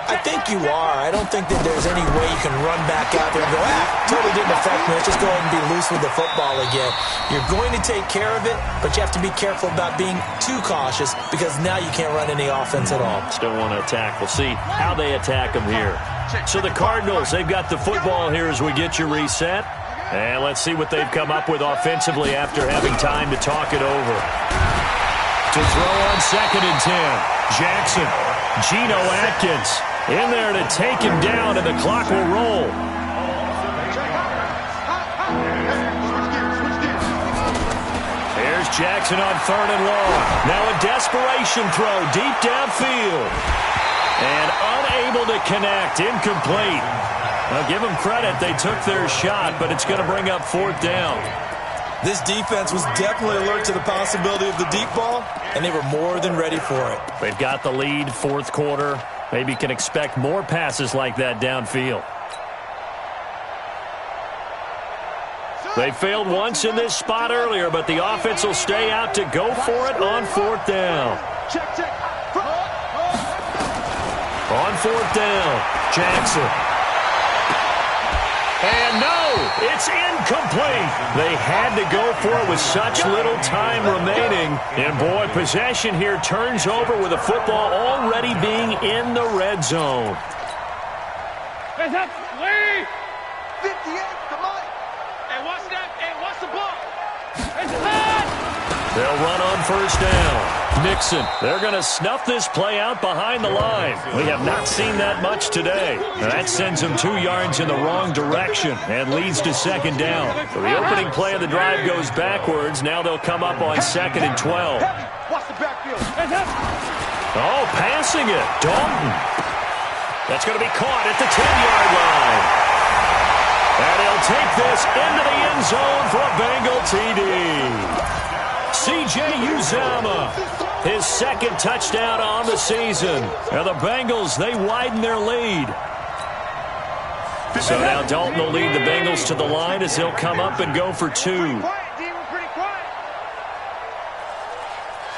D: I think you are. I don't think that there's any way you can run back out there and go, totally didn't affect me. Let's just go ahead and be loose with the football again. You're going to take care of it, but you have to be careful about being too cautious because now you can't run any offense at all.
B: Still want to attack. We'll see how they attack them here. So the Cardinals, they've got the football here as we get you reset. And let's see what they've come up with offensively after having time to talk it over. To throw on 2nd and 10. Jackson. Geno Atkins in there to take him down, and the clock will roll. Here's Jackson on 3rd and long. Now a desperation throw deep downfield. And unable to connect. Incomplete. Now give them credit. They took their shot, but it's going to bring up 4th down.
D: This defense was definitely alert to the possibility of the deep ball, and they were more than ready for it.
B: They've got the lead, 4th quarter. Maybe can expect more passes like that downfield. They failed once in this spot earlier, but the offense will stay out to go for it on 4th down. On 4th down, Jackson. And no, it's incomplete. They had to go for it with such little time remaining. And, boy, possession here turns over with the football already being in the red zone.
F: Hands up, Lee!
E: 58, come on.
F: Hey, watch that. Hey, watch the ball. It's hot!
B: They'll run on 1st down. Nixon, they're going to snuff this play out behind the line. We have not seen that much today. That sends them 2 yards in the wrong direction and leads to 2nd down. So the opening play of the drive goes backwards. Now they'll come up on 2nd and 12.
E: Watch the backfield.
B: Oh, passing it. Dalton. That's going to be caught at the 10-yard line. And he'll take this into the end zone for a Bengal TD. C.J. Uzomah, his 2nd touchdown on the season. And the Bengals, they widen their lead. So now Dalton will lead the Bengals to the line as they'll come up and go for 2.
E: Pretty quiet.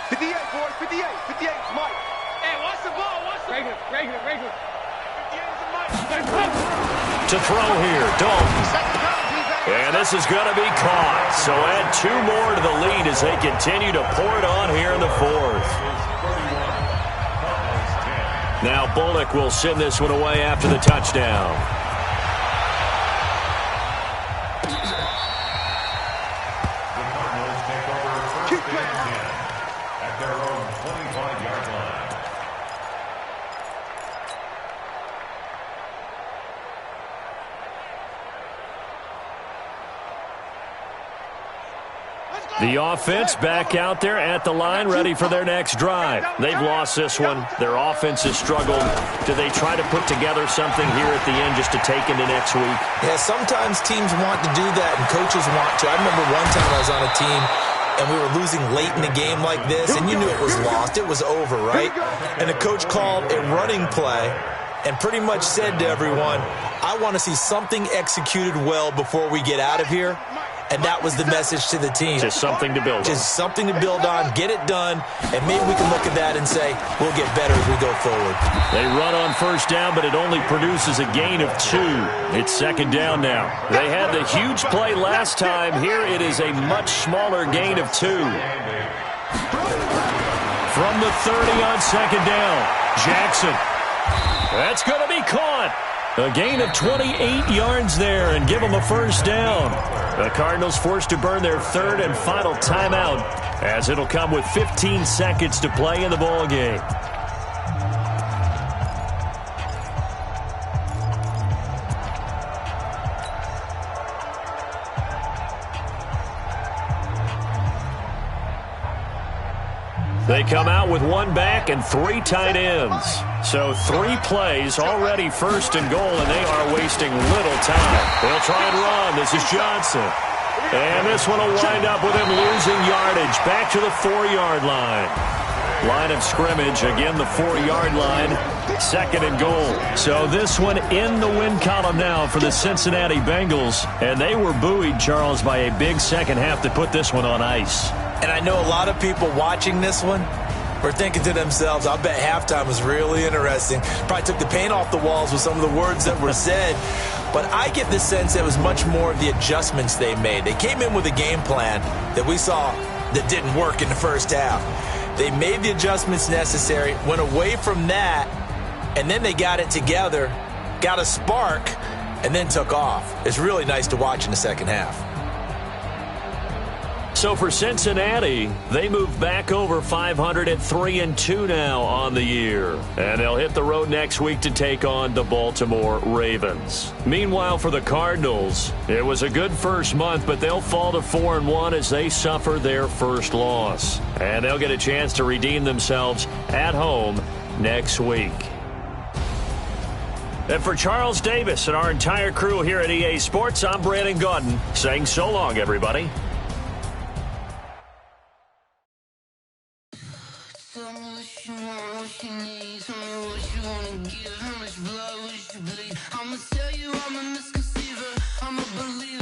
E: 58, boys, 58. 58 is Mike.
F: Hey, watch the ball. Watch the ball. Regular.
E: 58 is Mike.
B: To throw here, Dalton. And this is going to be caught. So add 2 more to the lead as they continue to pour it on here in the 4th. Now Bullock will send this one away after the touchdown.
C: The Cardinals take over 1st and 10 at their own 25-yard line.
B: The offense back out there at the line, ready for their next drive. They've lost this one. Their offense has struggled. Do they try to put together something here at the end just to take into next week?
D: Yeah, sometimes teams want to do that and coaches want to. I remember one time I was on a team and we were losing late in the game like this, and you knew it was lost. It was over, right? And the coach called a running play and pretty much said to everyone, I want to see something executed well before we get out of here. And that was the message to the team.
B: Just something to build on.
D: Just something to build on, get it done, and maybe we can look at that and say, we'll get better as we go forward.
B: They run on 1st down, but it only produces a gain of 2. It's 2nd down now. They had the huge play last time. Here it is a much smaller gain of 2. From the 30 on 2nd down, Jackson. That's going to be caught. A gain of 28 yards there and give them a 1st down. The Cardinals forced to burn their 3rd and final timeout as it'll come with 15 seconds to play in the ballgame. They come out with 1 back and 3 tight ends. So 3 plays, already 1st and goal, and they are wasting little time. They'll try and run. This is Johnson. And this one will wind up with him losing yardage. Back to the 4-yard line. Line of scrimmage, again the 4-yard line. 2nd and goal. So this one in the win column now for the Cincinnati Bengals. And they were buoyed, Charles, by a big second half to put this one on ice.
D: And I know a lot of people watching this one, were thinking to themselves, I'll bet halftime was really interesting. Probably took the paint off the walls with some of the words that were said. But I get the sense it was much more of the adjustments they made. They came in with a game plan that we saw that didn't work in the first half. They made the adjustments necessary, went away from that, and then they got it together, got a spark, and then took off. It's really nice to watch in the second half.
B: So for Cincinnati, they move back over 500 at 3-2 now on the year. And they'll hit the road next week to take on the Baltimore Ravens. Meanwhile, for the Cardinals, it was a good first month, but they'll fall to 4-1 as they suffer their first loss. And they'll get a chance to redeem themselves at home next week. And for Charles Davis and our entire crew here at EA Sports, I'm Brandon Gaudin saying so long, everybody.
H: I'ma tell you I'm a misconceiver. I'm a believer.